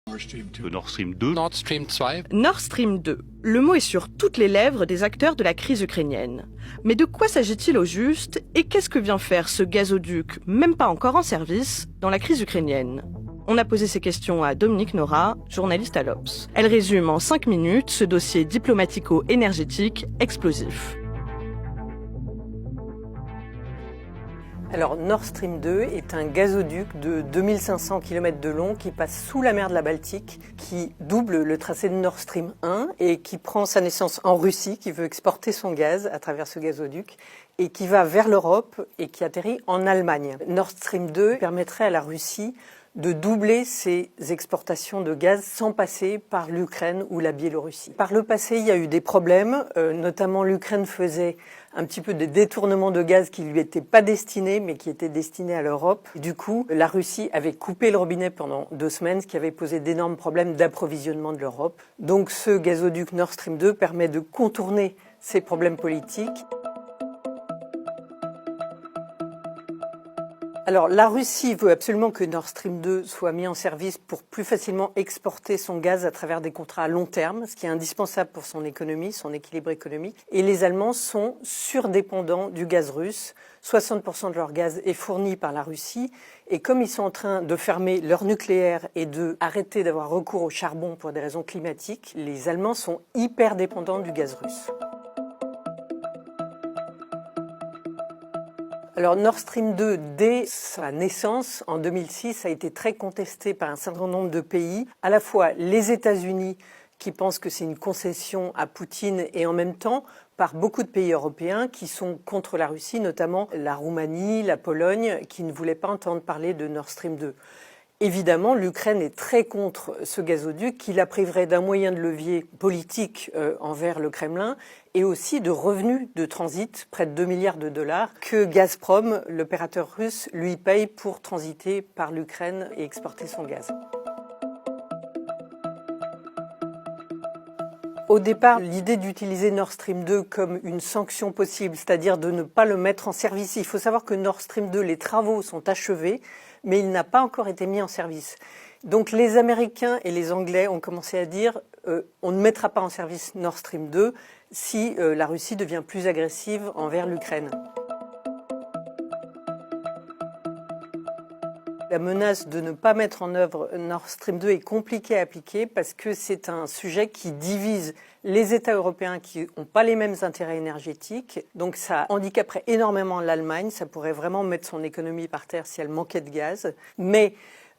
Le Nord Stream 2. Nord Stream 2. Nord Stream 2. Le mot est sur toutes les lèvres des acteurs de la crise ukrainienne. Mais de quoi s'agit-il au juste et qu'est-ce que vient faire ce gazoduc, même pas encore en service, dans la crise ukrainienne? On a posé ces questions à Dominique Nora, journaliste à l'Obs. Elle résume en 5 minutes ce dossier diplomatico-énergétique explosif. Alors Nord Stream 2 est un gazoduc de 2500 km de long qui passe sous la mer de la Baltique, qui double le tracé de Nord Stream 1 et qui prend sa naissance en Russie, qui veut exporter son gaz à travers ce gazoduc et qui va vers l'Europe et qui atterrit en Allemagne. Nord Stream 2 permettrait à la Russie de doubler ses exportations de gaz sans passer par l'Ukraine ou la Biélorussie. Par le passé, il y a eu des problèmes, notamment l'Ukraine faisait un petit peu des détournements de gaz qui lui étaient pas destinés, mais qui étaient destinés à l'Europe. Du coup, la Russie avait coupé le robinet pendant 2 semaines, ce qui avait posé d'énormes problèmes d'approvisionnement de l'Europe. Donc ce gazoduc Nord Stream 2 permet de contourner ces problèmes politiques. Alors, la Russie veut absolument que Nord Stream 2 soit mis en service pour plus facilement exporter son gaz à travers des contrats à long terme, ce qui est indispensable pour son économie, son équilibre économique. Et les Allemands sont surdépendants du gaz russe. 60% de leur gaz est fourni par la Russie. Et comme ils sont en train de fermer leur nucléaire et de arrêter d'avoir recours au charbon pour des raisons climatiques, les Allemands sont hyper dépendants du gaz russe. Alors Nord Stream 2, dès sa naissance, en 2006, a été très contesté par un certain nombre de pays, à la fois les États-Unis qui pensent que c'est une concession à Poutine et en même temps par beaucoup de pays européens qui sont contre la Russie, notamment la Roumanie, la Pologne, qui ne voulaient pas entendre parler de Nord Stream 2. Évidemment, l'Ukraine est très contre ce gazoduc qui la priverait d'un moyen de levier politique envers le Kremlin et aussi de revenus de transit, près de 2 milliards de dollars, que Gazprom, l'opérateur russe, lui paye pour transiter par l'Ukraine et exporter son gaz. Au départ, l'idée d'utiliser Nord Stream 2 comme une sanction possible, c'est-à-dire de ne pas le mettre en service. Il faut savoir que Nord Stream 2, les travaux sont achevés, mais il n'a pas encore été mis en service. Donc les Américains et les Anglais ont commencé à dire on ne mettra pas en service Nord Stream 2 si la Russie devient plus agressive envers l'Ukraine. La menace de ne pas mettre en œuvre Nord Stream 2 est compliquée à appliquer parce que c'est un sujet qui divise les États européens qui n'ont pas les mêmes intérêts énergétiques. Donc ça handicaperait énormément l'Allemagne, ça pourrait vraiment mettre son économie par terre si elle manquait de gaz. Mais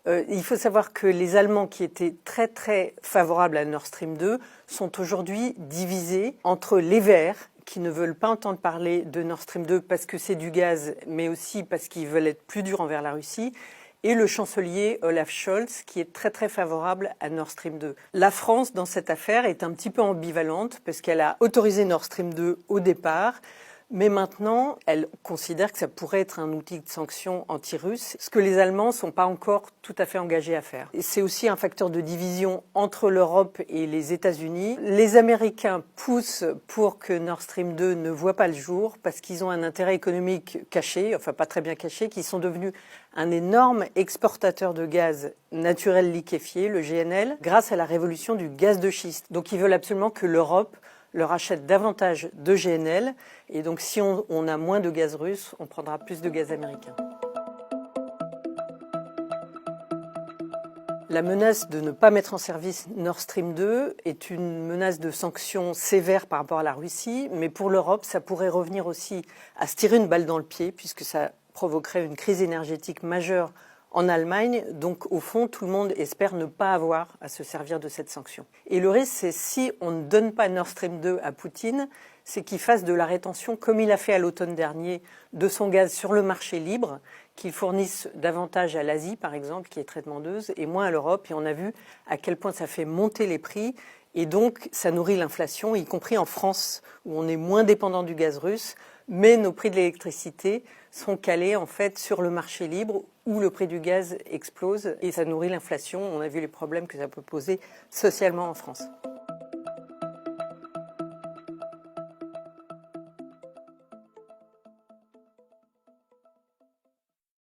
il faut savoir que les Allemands qui étaient très très favorables à Nord Stream 2 sont aujourd'hui divisés entre les Verts qui ne veulent pas entendre parler de Nord Stream 2 parce que c'est du gaz, mais aussi parce qu'ils veulent être plus durs envers la Russie, et le chancelier Olaf Scholz, qui est très très favorable à Nord Stream 2. La France, dans cette affaire, est un petit peu ambivalente, parce qu'elle a autorisé Nord Stream 2 au départ, mais maintenant, elle considère que ça pourrait être un outil de sanction anti-russe, ce que les Allemands ne sont pas encore tout à fait engagés à faire. C'est aussi un facteur de division entre l'Europe et les États-Unis. Les Américains poussent pour que Nord Stream 2 ne voit pas le jour, parce qu'ils ont un intérêt économique caché, enfin pas très bien caché, qu'ils sont devenus un énorme exportateur de gaz naturel liquéfié, le GNL, grâce à la révolution du gaz de schiste. Donc ils veulent absolument que l'Europe leur achète davantage de GNL. Et donc si on a moins de gaz russe, on prendra plus de gaz américain. La menace de ne pas mettre en service Nord Stream 2 est une menace de sanctions sévères par rapport à la Russie. Mais pour l'Europe, ça pourrait revenir aussi à se tirer une balle dans le pied, puisque ça provoquerait une crise énergétique majeure en Allemagne. Donc, au fond, tout le monde espère ne pas avoir à se servir de cette sanction. Et le risque, c'est si on ne donne pas Nord Stream 2 à Poutine, c'est qu'il fasse de la rétention, comme il a fait à l'automne dernier, de son gaz sur le marché libre, qu'il fournisse davantage à l'Asie, par exemple, qui est très demandeuse, et moins à l'Europe. Et on a vu à quel point ça fait monter les prix. Et donc, ça nourrit l'inflation, y compris en France, où on est moins dépendant du gaz russe, mais nos prix de l'électricité sont calés en fait sur le marché libre où le prix du gaz explose et ça nourrit l'inflation. On a vu les problèmes que ça peut poser socialement en France.